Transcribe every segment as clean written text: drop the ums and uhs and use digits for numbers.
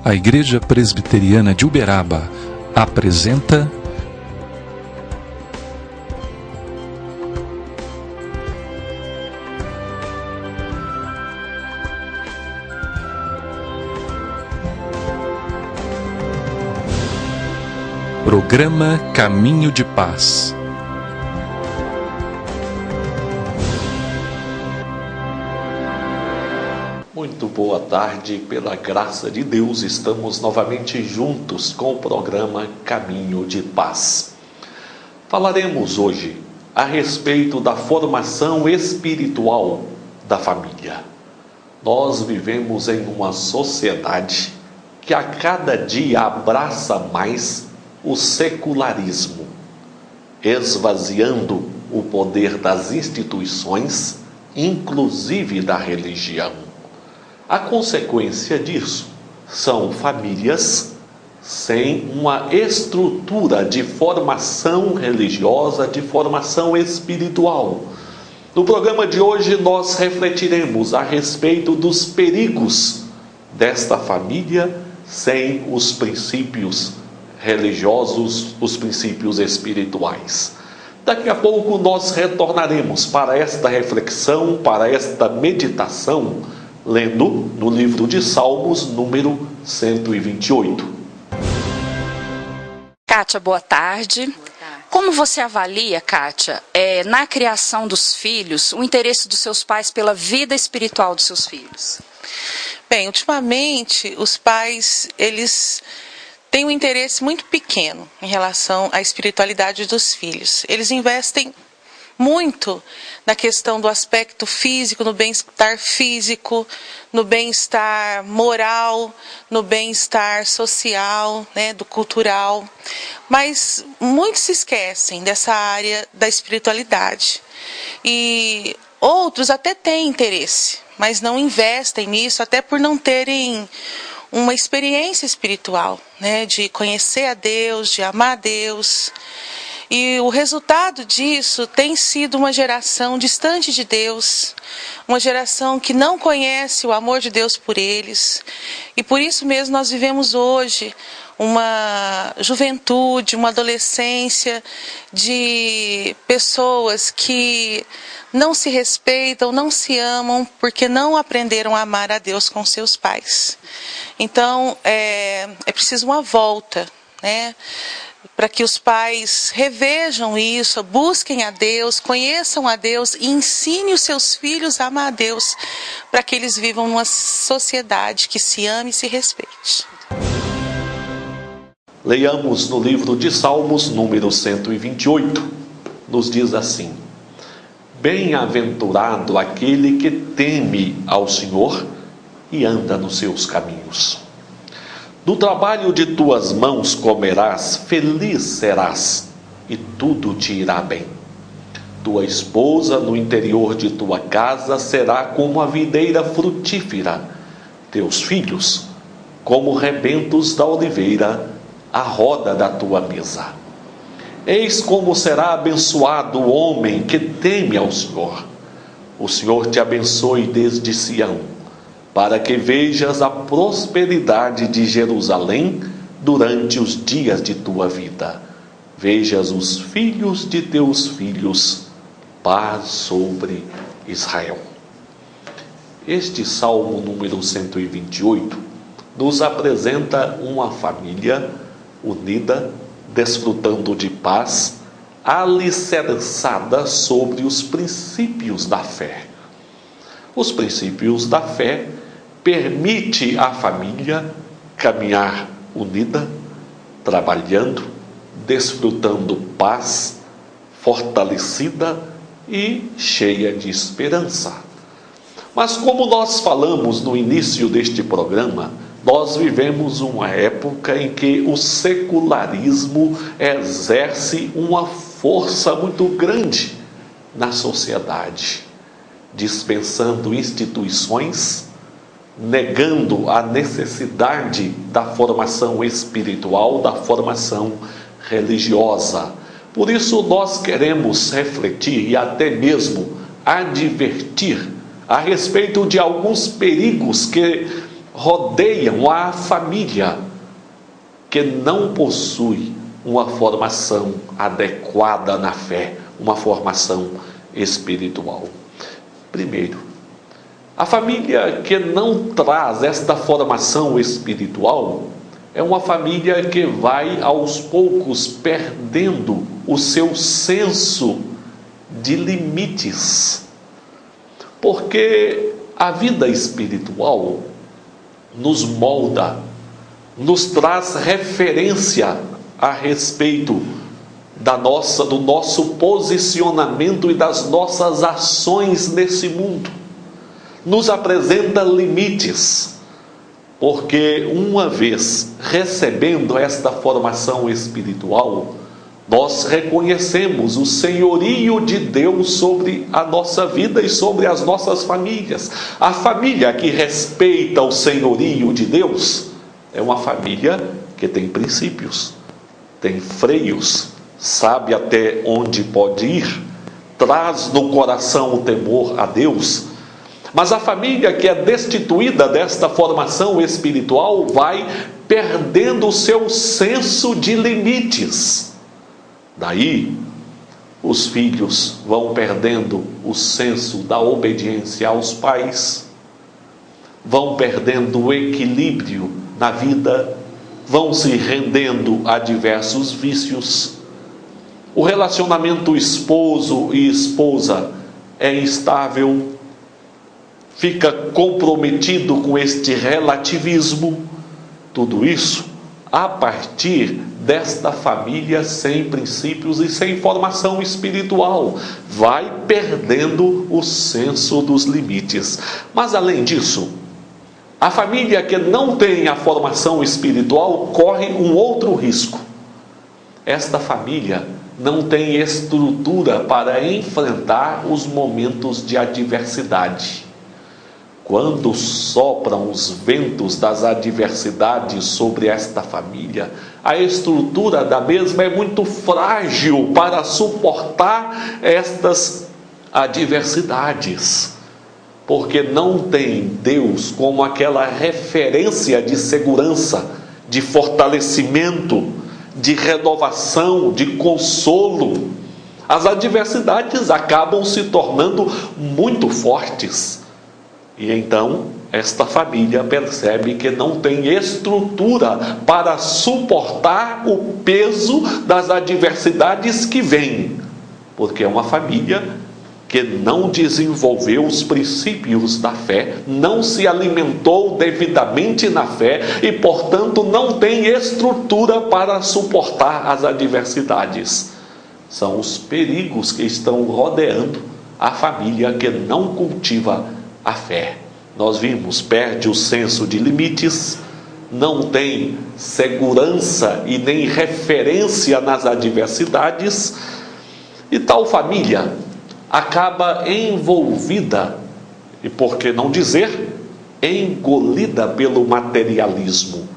A Igreja Presbiteriana de Uberaba apresenta Programa Caminho de Paz. Muito boa tarde, pela graça de Deus, estamos novamente juntos com o programa Caminho de Paz. Falaremos hoje a respeito da formação espiritual da família. Nós vivemos em uma sociedade que a cada dia abraça mais o secularismo, esvaziando o poder das instituições, inclusive da religião. A consequência disso são famílias sem uma estrutura de formação religiosa, de formação espiritual. No programa de hoje nós refletiremos a respeito dos perigos desta família sem os princípios religiosos, os princípios espirituais. Daqui a pouco nós retornaremos para esta reflexão, para esta meditação, lendo no livro de Salmos, número 128. Kátia, boa tarde. Como você avalia, Kátia, na criação dos filhos, o interesse dos seus pais pela vida espiritual dos seus filhos? Bem, ultimamente, os pais, eles têm um interesse muito pequeno em relação à espiritualidade dos filhos. Eles investem muito na questão do aspecto físico, no bem-estar físico, no bem-estar moral, no bem-estar social, do cultural. Mas muitos se esquecem dessa área da espiritualidade. E outros até têm interesse, mas não investem nisso, até por não terem uma experiência espiritual, de conhecer a Deus, de amar a Deus. E o resultado disso tem sido uma geração distante de Deus, uma geração que não conhece o amor de Deus por eles. E por isso mesmo nós vivemos hoje uma juventude, uma adolescência de pessoas que não se respeitam, não se amam, porque não aprenderam a amar a Deus com seus pais. Então, é preciso uma volta, para que os pais revejam isso, busquem a Deus, conheçam a Deus e ensinem os seus filhos a amar a Deus, para que eles vivam numa sociedade que se ame e se respeite. Leiamos no livro de Salmos, número 128, nos diz assim: Bem-aventurado aquele que teme ao Senhor e anda nos seus caminhos. Do trabalho de tuas mãos comerás, feliz serás, e tudo te irá bem. Tua esposa no interior de tua casa será como a videira frutífera, teus filhos como rebentos da oliveira, à roda da tua mesa. Eis como será abençoado o homem que teme ao Senhor. O Senhor te abençoe desde Sião, para que vejas a prosperidade de Jerusalém durante os dias de tua vida. Vejas os filhos de teus filhos, paz sobre Israel. Este Salmo número 128 nos apresenta uma família unida, desfrutando de paz, alicerçada sobre os princípios da fé. Os princípios da fé permitem à família caminhar unida, trabalhando, desfrutando paz, fortalecida e cheia de esperança. Mas como nós falamos no início deste programa, nós vivemos uma época em que o secularismo exerce uma força muito grande na sociedade, dispensando instituições, negando a necessidade da formação espiritual, da formação religiosa. Por isso nós queremos refletir e até mesmo advertir a respeito de alguns perigos que rodeiam a família que não possui uma formação adequada na fé, uma formação espiritual. Primeiro, a família que não traz esta formação espiritual é uma família que vai aos poucos perdendo o seu senso de limites. Porque a vida espiritual nos molda, nos traz referência a respeito do nosso posicionamento e das nossas ações nesse mundo. Nos apresenta limites, porque uma vez recebendo esta formação espiritual, nós reconhecemos o senhorio de Deus sobre a nossa vida e sobre as nossas famílias. A família que respeita o senhorio de Deus é uma família que tem princípios, tem freios, sabe até onde pode ir, traz no coração o temor a Deus. Mas a família que é destituída desta formação espiritual vai perdendo o seu senso de limites. Daí, os filhos vão perdendo o senso da obediência aos pais, vão perdendo o equilíbrio na vida, vão se rendendo a diversos vícios. O relacionamento esposo e esposa é instável, fica comprometido com este relativismo. Tudo isso a partir desta família sem princípios e sem formação espiritual. Vai perdendo o senso dos limites. Mas além disso, a família que não tem a formação espiritual corre um outro risco. Esta família não tem estrutura para enfrentar os momentos de adversidade. Quando sopram os ventos das adversidades sobre esta família, a estrutura da mesma é muito frágil para suportar estas adversidades, porque não tem Deus como aquela referência de segurança, de fortalecimento, de renovação, de consolo. As adversidades acabam se tornando muito fortes. E então, esta família percebe que não tem estrutura para suportar o peso das adversidades que vêm, porque é uma família que não desenvolveu os princípios da fé, não se alimentou devidamente na fé e, portanto, não tem estrutura para suportar as adversidades. São os perigos que estão rodeando a família que não cultiva a fé. Nós vimos, perde o senso de limites, não tem segurança e nem referência nas adversidades, e tal família acaba envolvida, e por que não dizer, engolida pelo materialismo.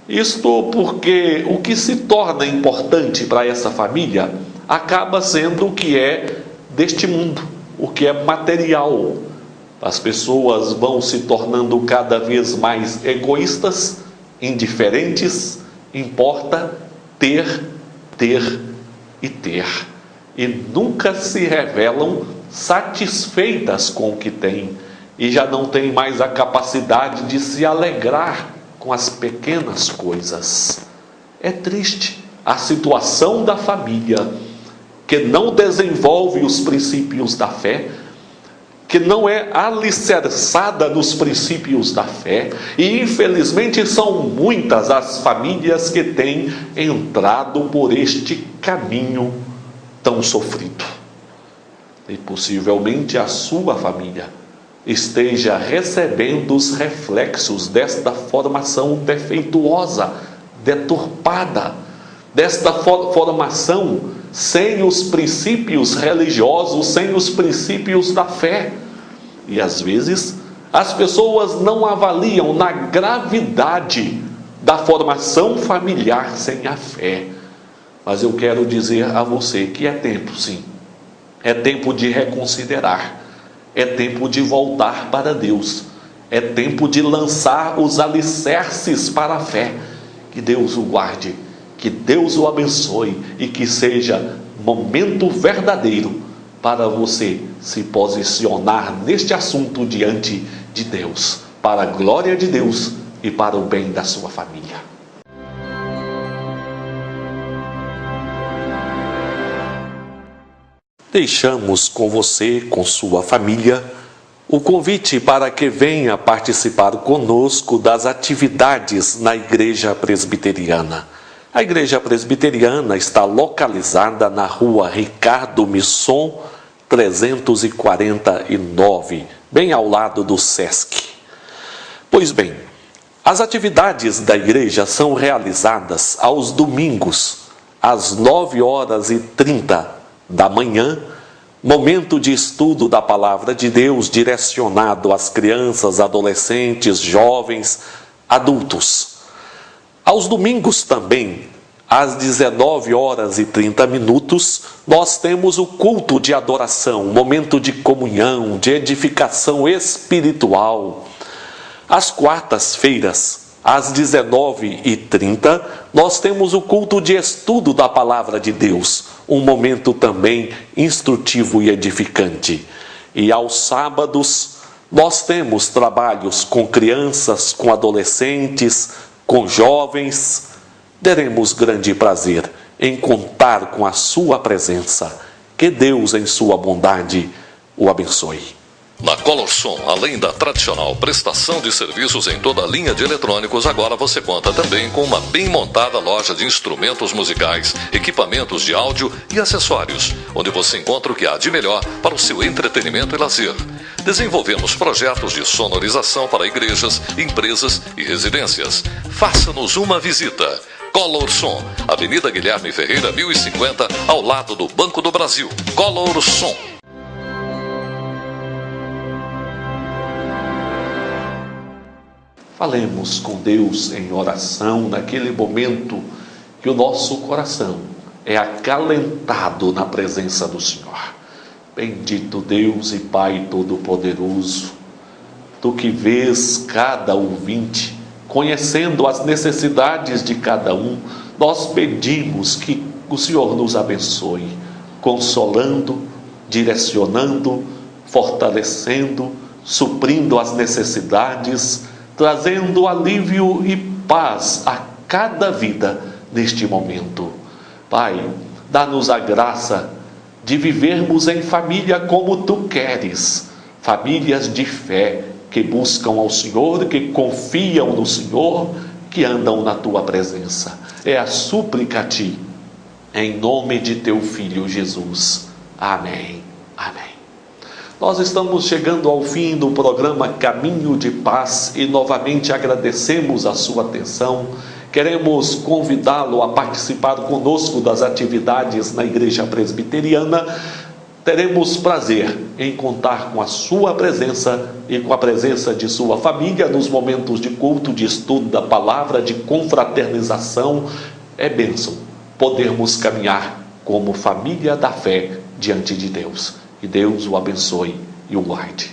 Isto porque o que se torna importante para essa família acaba sendo o que é deste mundo, o que é material. As pessoas vão se tornando cada vez mais egoístas, indiferentes, importa ter, ter e ter. E nunca se revelam satisfeitas com o que têm, e já não têm mais a capacidade de se alegrar com as pequenas coisas. É triste a situação da família que não desenvolve os princípios da fé, que não é alicerçada nos princípios da fé, e infelizmente são muitas as famílias que têm entrado por este caminho tão sofrido. E possivelmente a sua família esteja recebendo os reflexos desta formação defeituosa, deturpada, desta formação sem os princípios religiosos, sem os princípios da fé. E às vezes as pessoas não avaliam na gravidade da formação familiar sem a fé. Mas eu quero dizer a você que é tempo, sim. É tempo de reconsiderar. É tempo de voltar para Deus. É tempo de lançar os alicerces para a fé. Que Deus o guarde, que Deus o abençoe e que seja momento verdadeiro para você se posicionar neste assunto diante de Deus, para a glória de Deus e para o bem da sua família. Deixamos com você, com sua família, o convite para que venha participar conosco das atividades na Igreja Presbiteriana. A Igreja Presbiteriana está localizada na rua Ricardo Misson, 349, bem ao lado do SESC. Pois bem, as atividades da igreja são realizadas aos domingos, às 9h30 da manhã, momento de estudo da Palavra de Deus direcionado às crianças, adolescentes, jovens, adultos. Aos domingos também, às 19h30, nós temos o culto de adoração, momento de comunhão, de edificação espiritual. Às quartas-feiras, às 19h30, nós temos o culto de estudo da Palavra de Deus, um momento também instrutivo e edificante. E aos sábados, nós temos trabalhos com crianças, com adolescentes, com jovens. Teremos grande prazer em contar com a sua presença. Que Deus, em sua bondade, o abençoe. Na Colorsom, além da tradicional prestação de serviços em toda a linha de eletrônicos, agora você conta também com uma bem montada loja de instrumentos musicais, equipamentos de áudio e acessórios, onde você encontra o que há de melhor para o seu entretenimento e lazer. Desenvolvemos projetos de sonorização para igrejas, empresas e residências. Faça-nos uma visita. Colorsom, Avenida Guilherme Ferreira, 1050, ao lado do Banco do Brasil. Colorsom. Falemos com Deus em oração naquele momento que o nosso coração é acalentado na presença do Senhor. Bendito Deus e Pai Todo-Poderoso, Tu que vês cada ouvinte, conhecendo as necessidades de cada um, nós pedimos que o Senhor nos abençoe, consolando, direcionando, fortalecendo, suprindo as necessidades, trazendo alívio e paz a cada vida neste momento. Pai, dá-nos a graça de vivermos em família como Tu queres, famílias de fé, que buscam ao Senhor, que confiam no Senhor, que andam na Tua presença. É a súplica a Ti, em nome de Teu Filho Jesus. Amém. Amém. Nós estamos chegando ao fim do programa Caminho de Paz e novamente agradecemos a sua atenção. Queremos convidá-lo a participar conosco das atividades na Igreja Presbiteriana. Teremos prazer em contar com a sua presença e com a presença de sua família nos momentos de culto, de estudo da palavra, de confraternização. É bênção podermos caminhar como família da fé diante de Deus. Que Deus o abençoe e o guarde.